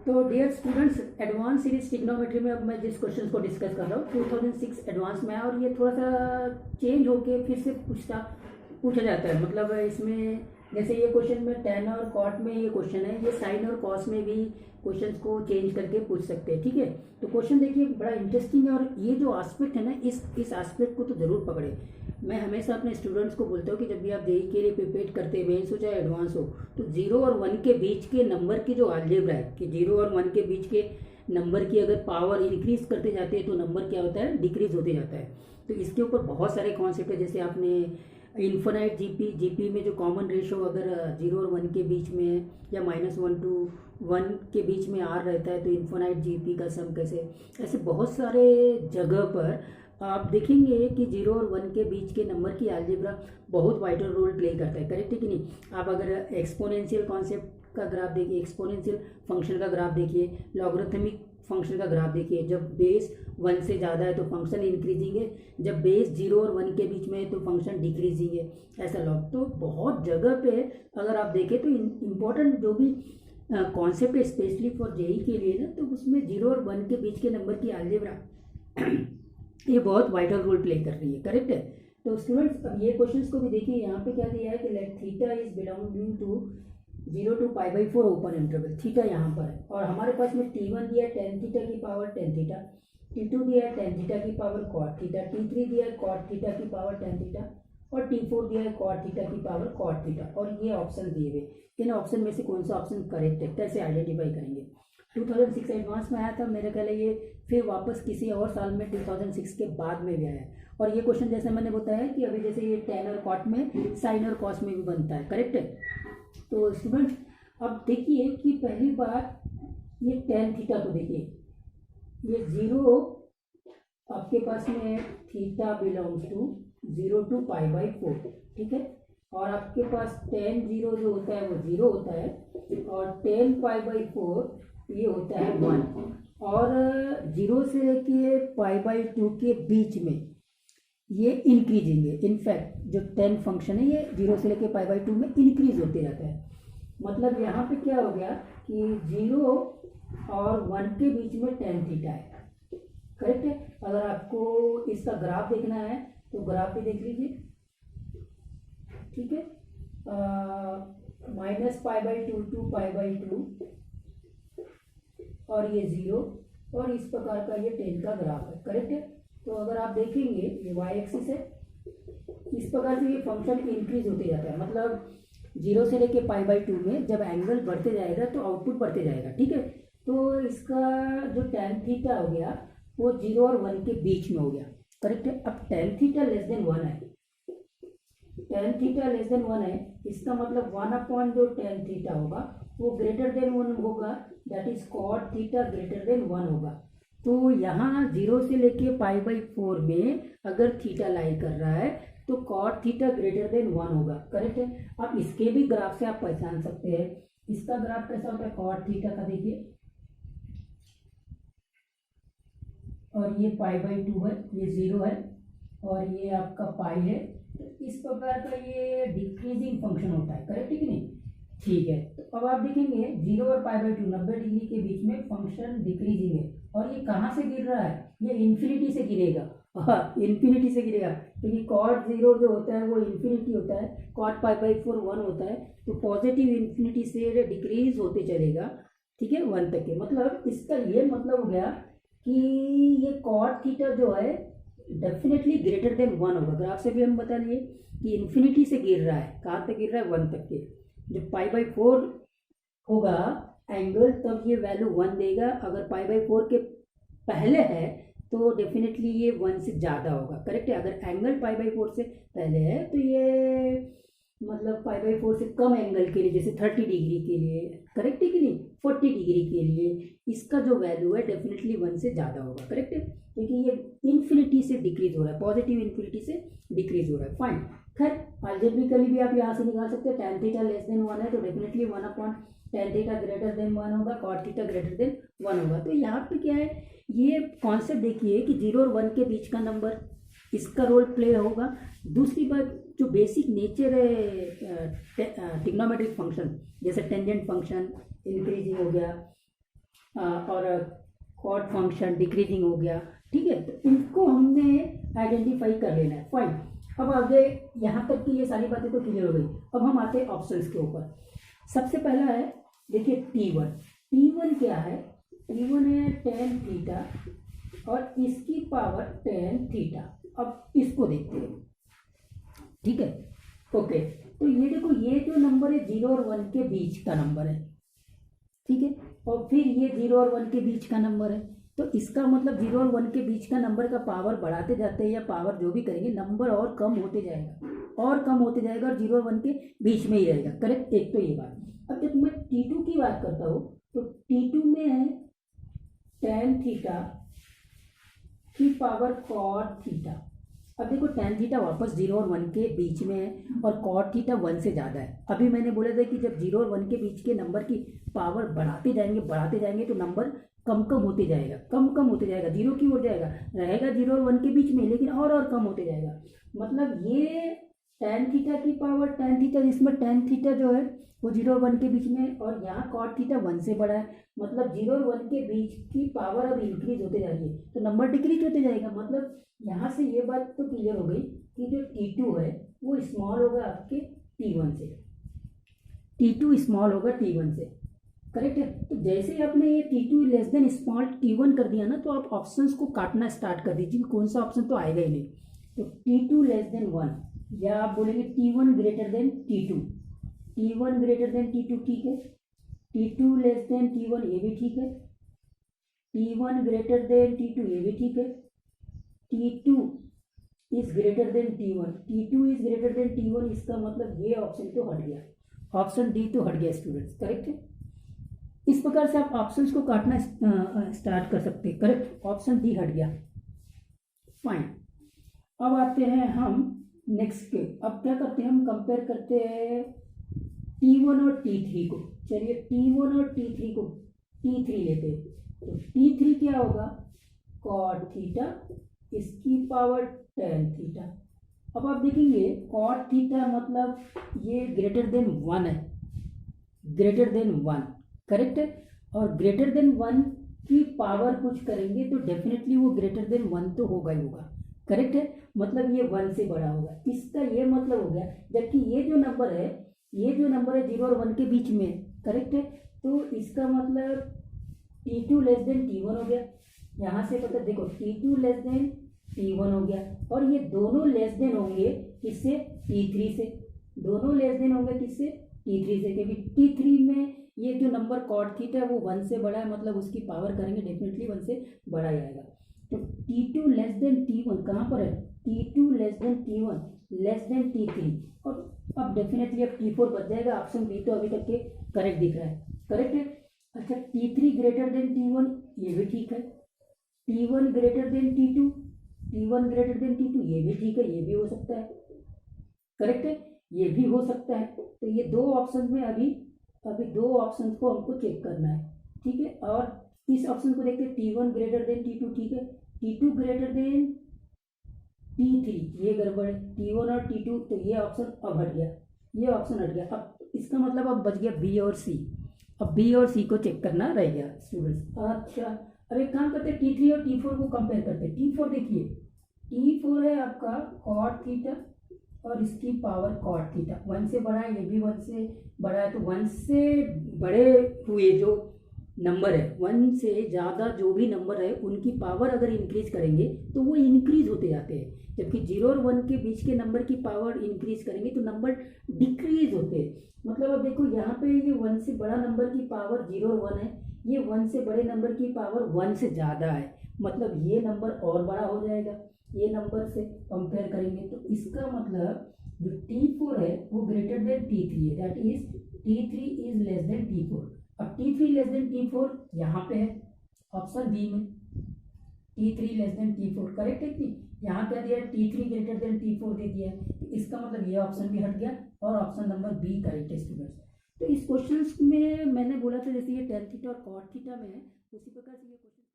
तो dear students, advance series trigonometry में अब मैं जिस क्वेश्चन को डिस्कस कर रहा हूँ 2006 एडवांस में है, और ये थोड़ा सा चेंज होके फिर से पूछा जाता है। मतलब इसमें जैसे ये क्वेश्चन में टेन और कॉट में ये क्वेश्चन है, ये साइन और कॉस में भी क्वेश्चंस को चेंज करके पूछ सकते हैं। ठीक है, तो क्वेश्चन देखिए बड़ा इंटरेस्टिंग है, और ये जो एस्पेक्ट है ना, इस एस्पेक्ट को तो जरूर पकड़े। मैं हमेशा अपने स्टूडेंट्स को बोलता हूँ कि जब भी आप जेई के लिए प्रिपेयर करते हैं, मेंस हो चाहे एडवांस हो, तो 0 और 1 के बीच के नंबर की जो अलजेब्रा है कि 0 और 1 के बीच के नंबर की अगर पावर इंक्रीज करते जाते हैं तो नंबर क्या होता है, डिक्रीज होते जाता है। तो इसके ऊपर बहुत सारे कॉन्सेप्ट है। जैसे आपने इन्फिनाइट जीपी में जो कॉमन रेशो अगर 0 और 1 के बीच में है, या -1 to 1 के बीच में आर रहता है, तो इन्फिनाइट जीपी का सम कैसे, ऐसे बहुत सारे जगह पर आप देखेंगे कि 0 और 1 के बीच के नंबर की अलजेब्रा बहुत वाइटल रोल प्ले करता है। करेक्ट है कि नहीं? आप अगर एक्सपोनेंशियल कॉन्सेप्ट का ग्राफ देखिए, एक्सपोनेंशियल फंक्शन का ग्राफ देखिए, लॉगरिथमिक फंक्शन का ग्राफ देखिए, जब बेस 1 से ज़्यादा है तो फंक्शन इंक्रीजिंग है, जब बेस 0 और 1 के बीच में है तो फंक्शन डिक्रीजिंग है, ऐसा लॉग। तो बहुत जगह पे अगर आप देखें तो इम्पोर्टेंट जो भी कॉन्सेप्ट है स्पेशली फॉर जेई के लिए ना, तो उसमें 0 और 1 के बीच के नंबर की अलजेब्रा ये बहुत वाइटल रोल प्ले कर रही है। करेक्ट है? तो स्टूडेंट्स अब ये क्वेश्चंस को भी देखिए, यहाँ पे क्या दिया है कि let theta is belonging to 0 to π/4 open interval, theta यहाँ पर है, और हमारे पास में t1 दिया है टेन थीटा की पावर टेन थीटा, t2 दिया है टेन थीटा की पावर कॉट थीटा, t3 दिया है कॉट थीटा की पावर टेन थीटा, और t4 दिया है कॉट थीटा की पावर कॉट थीटा, और ये ऑप्शन दिए हुए। इन ऑप्शन में से कौन सा ऑप्शन करेक्ट है, कैसे आइडेंटिफाई करेंगे? 2006 एडवांस में आया था, मेरे ख्याल है ये फिर वापस किसी और साल में 2006 के बाद में भी आया है। और ये क्वेश्चन जैसे मैंने बताया कि अभी जैसे ये टेन और कॉट में, साइन और कॉस में भी बनता है। करेक्ट है? तो स्टूडेंट अब देखिए कि पहली बात ये टेन थीटा को देखिए, ये 0 आपके पास में थीटा बिलोंग्स टू 0 to π/4, ठीक है, और आपके पास टेन 0 जो होता है वो 0 होता है, और टेन π/4 ये होता है 1, और 0 से लेके π/2 के बीच में ये इंक्रीजिंग है। इनफैक्ट जो टेन फंक्शन है ये 0 से लेके π/2 में इंक्रीज होते जाता है। मतलब यहाँ पे क्या हो गया कि 0 और 1 के बीच में टेन थीटा है। करेक्ट है? अगर आपको इसका ग्राफ देखना है तो ग्राफ भी देख लीजिए, ठीक है, -π/2 to π/2, और ये 0, और इस प्रकार का ये टेन का ग्राफ है। करेक्ट है? तो अगर आप देखेंगे ये वाई एक्सिस है, इस प्रकार से ये फंक्शन इंक्रीज होते जाता है। मतलब 0 से लेके π/2 में जब एंगल बढ़ते जाएगा तो आउटपुट बढ़ते जाएगा। ठीक है? तो इसका जो टेन थीटा हो गया वो 0 और 1 के बीच में हो गया। करेक्ट है? अब टेन थीटा लेस देन 1 है, टेन थीटा लेस देन 1 है, इसका मतलब 1 अपॉन जो टेन थीटा होगा वो ग्रेटर देन 1 होगा, that is cot theta greater than 1 होगा। तो यहाँ 0 से लेके π/4 में अगर थीटा लाई कर रहा है तो कॉट थीटा ग्रेटर देन 1 होगा। करेक्ट है? अब इसके भी ग्राफ से आप पहचान सकते हैं। इसका ग्राफ कैसा होता है कॉट थीटा का, देखिए, और ये π/2 है, ये 0 है, और ये आपका पाई है। तो इस प्रकार का ये डिक्रीजिंग फंक्शन होता है। करेक्ट है कि नहीं? ठीक है, तो अब आप देखेंगे 0 और π/2 90 डिग्री के बीच में फंक्शन डिक्रीजिंग है, और ये कहाँ से गिर रहा है, ये इन्फिनिटी से गिरेगा। हाँ, इन्फिनिटी से गिरेगा, क्योंकि कॉट 0 जो होता है वो इन्फिनिटी होता है, कॉट π/4 1 होता है, तो पॉजिटिव इन्फिनिटी से डिक्रीज होते चलेगा, ठीक है, 1 तक के। मतलब इसका ये मतलब हो गया कि ये कॉट थीटा जो है डेफिनेटली ग्रेटर देन 1 होगा। ग्राफ से भी हम बता दिए कि इन्फिनिटी से गिर रहा है, कहाँ तक गिर रहा है, 1 तक के। जब π/4 होगा एंगल तब ये वैल्यू 1 देगा, अगर π/4 के पहले है तो डेफिनेटली ये 1 से ज़्यादा होगा। करेक्ट है? अगर एंगल π/4 से पहले है तो ये मतलब π/4 से कम एंगल के लिए, जैसे 30 डिग्री के लिए, करेक्ट है कि नहीं, 40 डिग्री के लिए इसका जो वैल्यू है डेफिनेटली 1 से ज़्यादा होगा। करेक्ट है? क्योंकि ये इन्फिनिटी से डिक्रीज हो रहा है, पॉजिटिव इन्फिनिटी से डिक्रीज हो रहा है। फाइन। खैर, अलजेब्रिकली भी आप यहाँ से निकाल सकते हैं, टेन थीटा लेस देन 1 है तो definitely 1 upon tan theta greater than 1 होगा, कॉट थीटा ग्रेटर देन 1 होगा। तो यहाँ पे क्या है, ये कॉन्सेप्ट देखिए कि 0 और 1 के बीच का नंबर, इसका रोल प्ले होगा। दूसरी बात, जो बेसिक नेचर है ट्रिग्नोमेट्रिक फंक्शन, जैसे टेंजेंट फंक्शन इंक्रीजिंग हो गया, और कॉट फंक्शन डिक्रीजिंग हो गया, ठीक है। तो इनको हमने आइडेंटिफाई कर लेना है, फाइन। अब आगे यहाँ तक की ये सारी बातें तो क्लियर हो गई। अब हम आते हैं ऑप्शंस के ऊपर। सबसे पहला है, देखिए T1। T1 क्या है? T1 है tan थीटा और इसकी पावर tan थीटा। अब इसको देखते हैं, ठीक है, ओके। तो ये देखो, ये जो नंबर है 0 और 1 के बीच का नंबर है, ठीक है। और फिर ये 0 और 1 के बीच का नंबर है, तो इसका मतलब 0 और 1 के बीच का नंबर का पावर बढ़ाते जाते हैं या पावर जो भी करेंगे, नंबर और कम होते जाएगा और कम होते जाएगा और 0 और 1 के बीच में ही रहेगा, करेक्ट। एक तो ये बात। अब जब मैं T2 की बात करता हूँ तो T2 में है tan थीटा की पावर cot थीटा। अब देखो tan थीटा वापस 0 और 1 के बीच में है और cot थीटा 1 से ज़्यादा है। अभी मैंने बोला था कि जब 0 और 1 के बीच के नंबर की पावर बढ़ाते जाएंगे तो नंबर कम कम होते जाएगा, कम होते जाएगा, 0 की ओर जाएगा, रहेगा 0 और 1 के बीच में, लेकिन और कम होते जाएगा। मतलब ये tan थीटा की पावर tan थीटा, जिसमें tan थीटा जो है वो 0 और 1 के बीच में, और यहाँ cot थीटा 1 से बड़ा है, मतलब 0 और 1 के बीच की पावर अब इंक्रीज होते जा रही है तो नंबर डिक्रीज होते जाएगा। मतलब यहाँ से ये बात तो क्लियर हो गई कि जो T2 है वो स्मॉल होगा आपके T1 से, T2 स्मॉल होगा T1 से, करेक्ट है। तो जैसे ही आपने ये T2 less than small T1 कर दिया ना, तो आप ऑप्शंस को काटना स्टार्ट कर दीजिए, कौन सा ऑप्शन तो आएगा ही नहीं। तो T2 लेस देन 1, या आप बोलेंगे T1 greater than T2, T1 greater than T2, ठीक है। T2 लेस देन T1, ये भी ठीक है। T1 ग्रेटर देन T2, ये भी ठीक है। T2 is greater than T1, T2 is greater than T1, इसका मतलब ये ऑप्शन तो हट गया, ऑप्शन डी तो हट गया स्टूडेंट्स, करेक्ट है। इस प्रकार से आप ऑप्शंस को काटना स्टार्ट कर सकते हैं, करेक्ट। ऑप्शन डी हट गया, फाइन। अब आते हैं हम नेक्स्ट पे। अब क्या करते हैं, हम कंपेयर करते हैं T1 और T3 को। चलिए T1 और T3 को, T3 लेते हैं। तो T3 क्या होगा, cot थीटा इसकी पावर tan थीटा। अब आप देखेंगे cot थीटा मतलब ये ग्रेटर देन 1 है, ग्रेटर देन 1, करेक्ट है। और ग्रेटर देन 1 की पावर कुछ करेंगे तो डेफिनेटली वो ग्रेटर देन 1 तो होगा ही होगा, करेक्ट है। मतलब ये 1 से बड़ा होगा, इसका ये मतलब हो गया। जबकि ये जो नंबर है 0 और 1 के बीच में, करेक्ट है। तो इसका मतलब T2 लेस देन T1 हो गया। यहाँ से पता देखो T2 लेस देन T1 हो गया, और ये दोनों लेस देन होंगे किससे, T3 से। दोनों लेस देन होंगे किससे, T3 से, क्योंकि T3 में ये जो नंबर cot थीटा है वो 1 से बड़ा है, मतलब उसकी पावर करेंगे डेफिनेटली 1 से बड़ा ही आएगा। तो T2 लेस देन T1 कहाँ पर है, T2 less than T1 less than T3, और अब डेफिनेटली अब T4 बच जाएगा। ऑप्शन बी तो अभी तक के करेक्ट दिख रहा है, करेक्ट है। अच्छा T3 ग्रेटर देन T1, ये भी ठीक है। T1 greater than T2, T1 greater than T2, ये भी ठीक है, ये भी हो सकता है, करेक्ट है, ये भी हो सकता है। तो ये दो ऑप्शन में अभी दो ऑप्शन को हमको चेक करना है, ठीक है। और इस ऑप्शन को देखते हैं, T1 ग्रेटर देन T2, ठीक है। T2 ग्रेटर देन T3, ये गड़बड़ है, T1 और T2, तो ये ऑप्शन अब हट गया, ये ऑप्शन हट गया। अब इसका मतलब अब बच गया बी और सी। अब बी और सी को चेक करना रह गया स्टूडेंट्स। अच्छा अब एक काम करते हैं, T3 और T4 को कंपेयर करते हैं। T4 देखिए, T4 है आपका cot थीटा और इसकी पावर cot थीटा, 1 से बड़ा है, ये भी 1 से बड़ा है। तो 1 से बड़े हुए जो नंबर है, 1 से ज़्यादा जो भी नंबर है उनकी पावर अगर इंक्रीज करेंगे तो वो इंक्रीज होते जाते हैं, जबकि 0 और 1 के बीच के नंबर की पावर इंक्रीज करेंगे तो नंबर डिक्रीज होते हैं। मतलब अब देखो यहाँ पे ये 1 से बड़ा नंबर की पावर 0 और 1 है, ये 1 से बड़े नंबर की पावर 1 से ज़्यादा है, मतलब ये नंबर और बड़ा हो जाएगा ये नंबर से कंपेयर करेंगे। तो इसका मतलब जो T4 है वो ग्रेटर देन T3 है, that is T3 is less than T4। अब T3 लेस देन T4 यहाँ पे है ऑप्शन बी में, T3 less than T4, correct है कि यहाँ क्या दिया है, T3 ग्रेटर देन T4 दे दिया है। तो इसका मतलब ये ऑप्शन भी हट गया और ऑप्शन नंबर बी करेक्ट है स्टूडेंट्स। तो इस क्वेश्चन में मैंने बोला था जैसे ये tan थीटा और cot थीटा में है, उसी प्रकार से ये